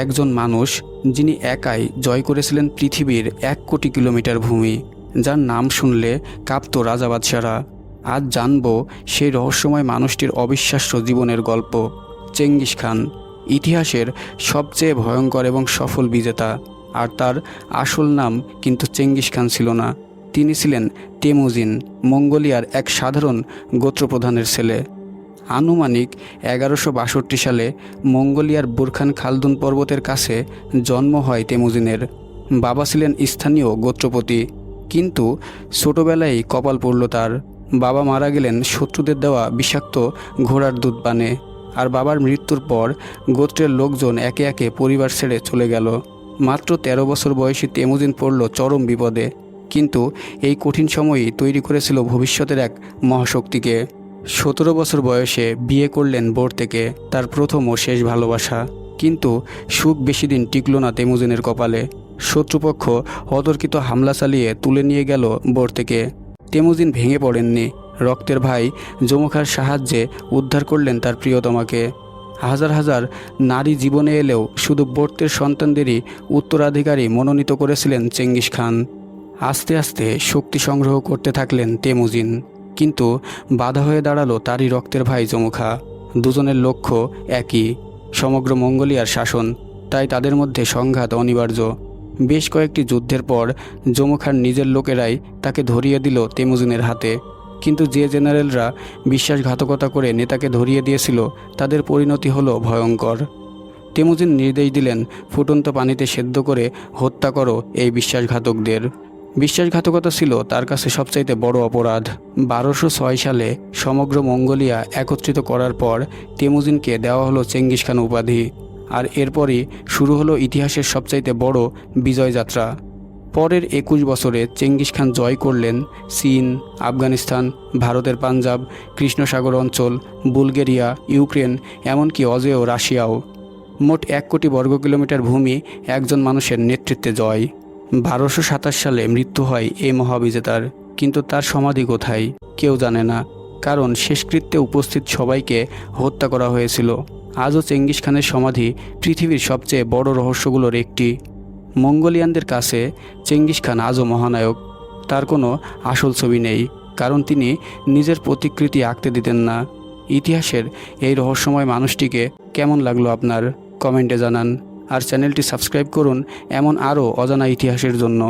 একজন মানুষ যিনি একাই জয় করেছিলেন পৃথিবীর 1 কোটি কিলোমিটার ভূমি, যার নাম শুনলে কাঁপত রাজা বাদশারা। আজ জানব সেই রহস্যময় মানুষটির অবিশ্বাস্য জীবনের গল্প। চেঙ্গিস খান, ইতিহাসের সবচেয়ে ভয়ঙ্কর এবং সফল বিজেতা। আর তার আসল নাম কিন্তু চেঙ্গিস খান ছিল না। তিনি ছিলেন তেমুজিন, মঙ্গোলিয়ার এক সাধারণ গোত্রপ্রধানের ছেলে। আনুমানিক 1162 সালে মঙ্গোলিয়ার বুরখান খালদুন পর্বতের কাছে জন্ম হয় তেমুজিনের। বাবা ছিলেন স্থানীয় গোত্রপতি, কিন্তু ছোটবেলায় কপাল পড়ল তার। বাবা মারা গেলেন শত্রুদের দেওয়া বিষাক্ত ঘোড়ার দুধ পানে। আর বাবার মৃত্যুর পর গোত্রের লোকজন একে একে পরিবার ছেড়ে চলে গেল। মাত্র 13 বছর বয়সী তেমুজিন পড়ল চরম বিপদে। কিন্তু এই কঠিন সময়ই তৈরি করেছিল ভবিষ্যতের এক মহাশক্তিকে। 17 বছর বয়সে বিয়ে করলেন বোর থেকে, তার প্রথম ও শেষ ভালোবাসা। কিন্তু সুখ বেশি দিন টিকল না তেমুজিনের কপালে। শত্রুপক্ষ অতর্কিত হামলা চালিয়ে তুলে নিয়ে গেল বোর থেকে। তেমুজিন ভেঙে পড়েননি। রক্তের ভাই জমুখার সাহায্যে উদ্ধার করলেন তার প্রিয়তমাকে। হাজার হাজার নারী জীবনে এলেও শুধু বোর্তের সন্তানদেরই উত্তরাধিকারী মনোনীত করেছিলেন চেঙ্গিস খান। আস্তে আস্তে শক্তি সংগ্রহ করতে থাকলেন তেমুজিন, কিন্তু বাধা হয়ে দাঁড়ালো তারই রক্তের ভাই জমুখা। দুজনের লক্ষ্য একই, সমগ্র মঙ্গোলিয়ার শাসন। তাই তাদের মধ্যে সংঘাত অনিবার্য। বেশ কয়েকটি যুদ্ধের পর জমুখার নিজের লোকেরাই তাকে ধরিয়ে দিল তেমুজিনের হাতে। কিন্তু যে জেনারেলরা বিশ্বাসঘাতকতা করে নেতাকে ধরিয়ে দিয়েছিল, তাদের পরিণতি হলো ভয়ঙ্কর। তেমুজিন নির্দেশ দিলেন, ফুটন্ত পানিতে সেদ্ধ করে হত্যা করো এই বিশ্বাসঘাতকদের। বিশ্বাসঘাতকতা ছিল তার কাছে সবচাইতে বড় অপরাধ। 1206 সালে সমগ্র মঙ্গোলিয়া একত্রিত করার পর তেমুজিনকে দেওয়া হলো চেঙ্গিস খান উপাধি। আর এরপরই শুরু হলো ইতিহাসের সবচাইতে বড় বিজয়যাত্রা। পরের 21 বছরে চেঙ্গিস খান জয় করলেন চীন, আফগানিস্তান, ভারতের পাঞ্জাব, কৃষ্ণসাগর অঞ্চল, বুলগেরিয়া, ইউক্রেন, এমনকি অজেয় রাশিয়াও। মোট 1 কোটি বর্গ কিলোমিটার ভূমি একজন মানুষের নেতৃত্বে জয়। 1227 সালে মৃত্যু হয় এই মহাবিজেতার, কিন্তু তার সমাধি কোথায় কেউ জানে না, কারণ শেষকৃত্যে উপস্থিত সবাইকে হত্যা করা হয়েছিল। আজও চেঙ্গিস খানের সমাধি পৃথিবীর সবচেয়ে বড় রহস্যগুলোর একটি। মঙ্গোলিয়ানদের কাছে চেঙ্গিস খান আজও মহানায়ক। তার কোনো আসল ছবি নেই, কারণ তিনি নিজের প্রতিকৃতি আঁকতে দিতেন না। ইতিহাসের এই রহস্যময় মানুষটিকে কেমন লাগলো আপনার, কমেন্টে জানান। আর চ্যানেলটি সাবস্ক্রাইব করুন এমন আরও অজানা ইতিহাসের জন্য।